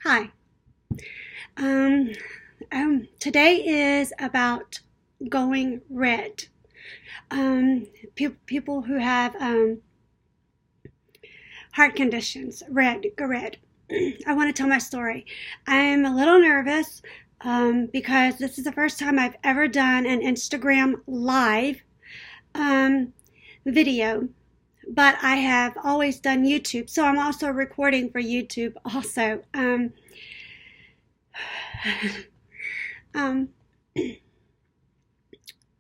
Hi. Um, Today is about going red. People who have heart conditions, go red. I want to tell my story. I'm a little nervous because this is the first time I've ever done an Instagram live video, but I have always done YouTube, so I'm also recording for YouTube also. Um,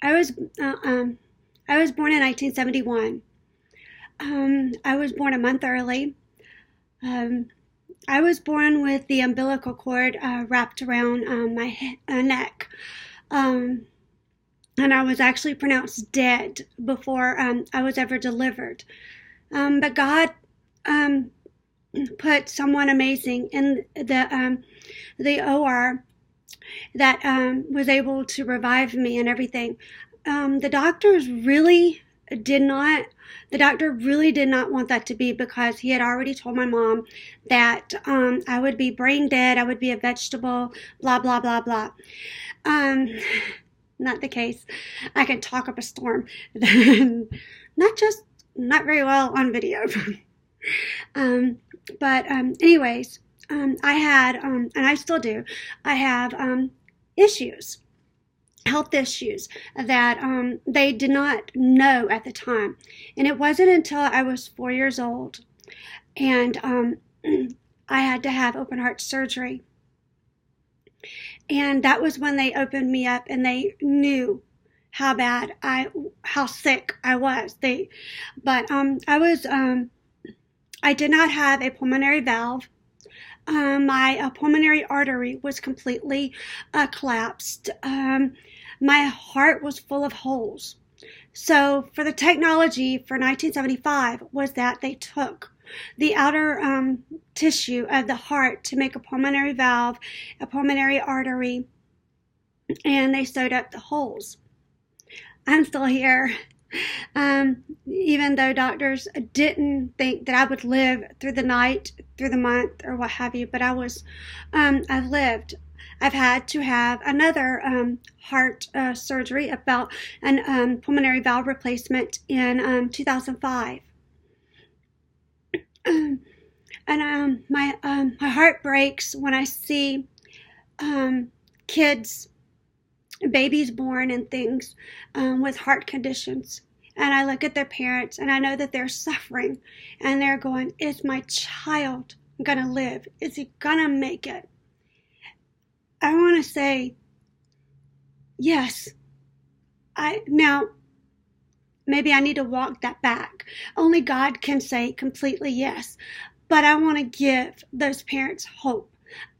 I was uh, um, I was born in 1971. I was born a month early. Um, I was born with the umbilical cord wrapped around my neck, um, and I was actually pronounced dead before I was ever delivered. But God um, put someone amazing in the OR that was able to revive me and everything. The doctors really did not. The doctor really did not want that to be, because he had already told my mom that I would be brain dead, I would be a vegetable, blah blah blah blah. Um, Not the case. I can talk up a storm. Not very well on video. Anyways, I had, and I still do, I have issues, health issues that they did not know at the time. And it wasn't until I was 4 years old and I had to have open heart surgery. And that was when they opened me up and they knew how sick I was. I did not have a pulmonary valve. My pulmonary artery was completely collapsed. My heart was full of holes. So for the technology for 1975 was that they took the outer tissue of the heart to make a pulmonary valve, a pulmonary artery, and they sewed up the holes. I'm still here. Even though doctors didn't think that I would live through the night, through the month, or what have you, but I've lived. I've had to have another heart surgery about an pulmonary valve replacement in 2005. My heart breaks when I see kids, babies born and things with heart conditions, and I look at their parents and I know that they're suffering and they're going, is my child gonna live? Is he gonna make it? I want to say yes. Now maybe I need to walk that back. Only God can say completely yes, but I want to give those parents hope.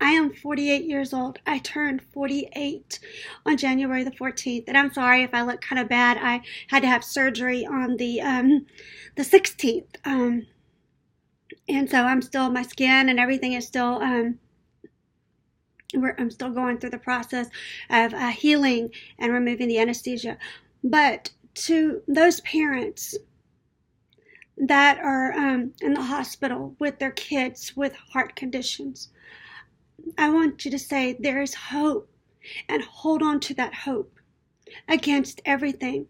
I am 48 years old. I turned 48 on January the 14th. And I'm sorry if I look kind of bad. I had to have surgery on the 16th. And so my skin and everything is still, I'm still going through the process of healing and removing the anesthesia. But to those parents that are in the hospital with their kids with heart conditions, I want you to say there is hope, and hold on to that hope against everything.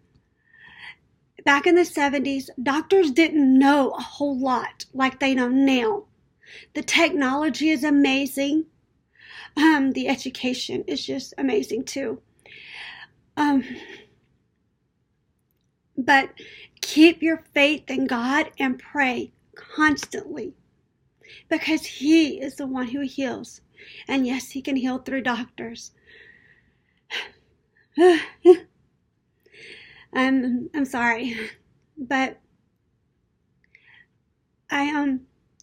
Back in the 70s, doctors didn't know a whole lot like they know now. The technology is amazing. The education is just amazing too. But keep your faith in God and pray constantly, because He is the one who heals. And yes, He can heal through doctors. I'm sorry, but I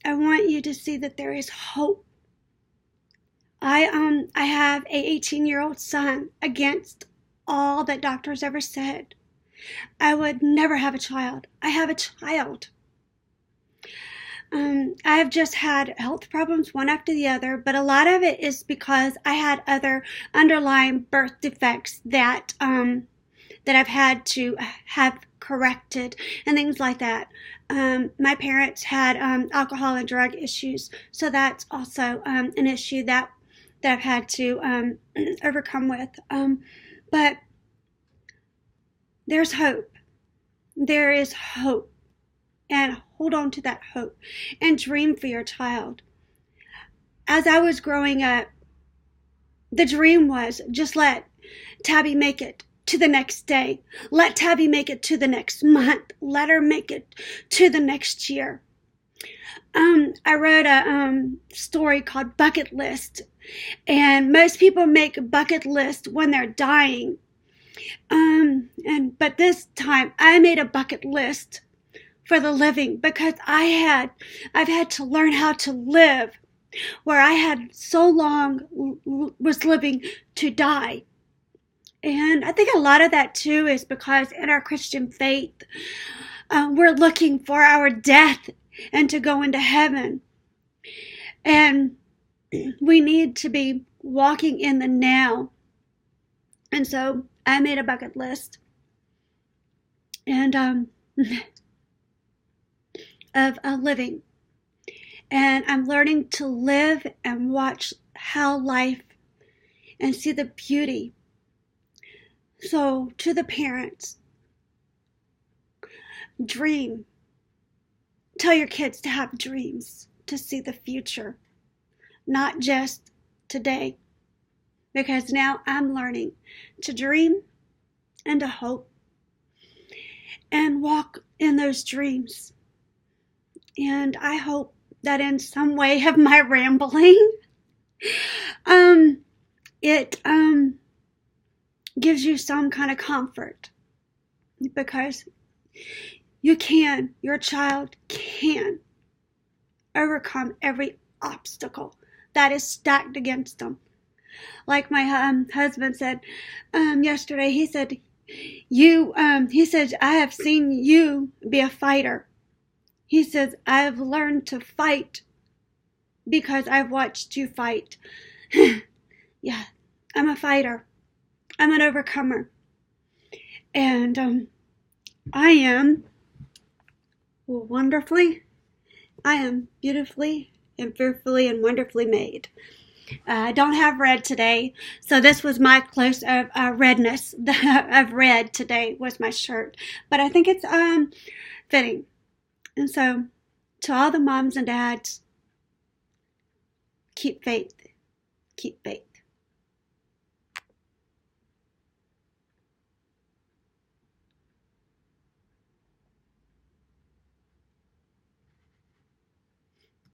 want you to see that there is hope. I have a 18-year-old son. Against all that doctors ever said, I would never have a child. I have a child. I've just had health problems one after the other, but a lot of it is because I had other underlying birth defects that that I've had to have corrected and things like that. My parents had alcohol and drug issues, so that's also an issue that I've had to overcome with. But there's hope. There is hope. And hold on to that hope and dream for your child. As I was growing up, the dream was just let Tabby make it to the next day. Let Tabby make it to the next month. Let her make it to the next year. I wrote a story called Bucket List. And most people make a bucket list when they're dying. But this time I made a bucket list for the living, because I've had to learn how to live where I had so long was living to die. And I think a lot of that too is because in our Christian faith, we're looking for our death and to go into heaven. And we need to be walking in the now. And so I made a bucket list. And of a living. And I'm learning to live and watch how life and see the beauty. So to the parents, dream. Tell your kids to have dreams, to see the future, not just today. Because now I'm learning to dream and to hope and walk in those dreams. And I hope that in some way of my rambling, it gives you some kind of comfort, because your child can overcome every obstacle that is stacked against them. Like my husband said yesterday, he said, I have seen you be a fighter. He says, I've learned to fight because I've watched you fight. Yeah, I'm a fighter. I'm an overcomer. And I am beautifully and fearfully and wonderfully made. I don't have red today, so this was my close of redness of red today was my shirt. But I think it's fitting. And so, to all the moms and dads, keep faith. Keep faith.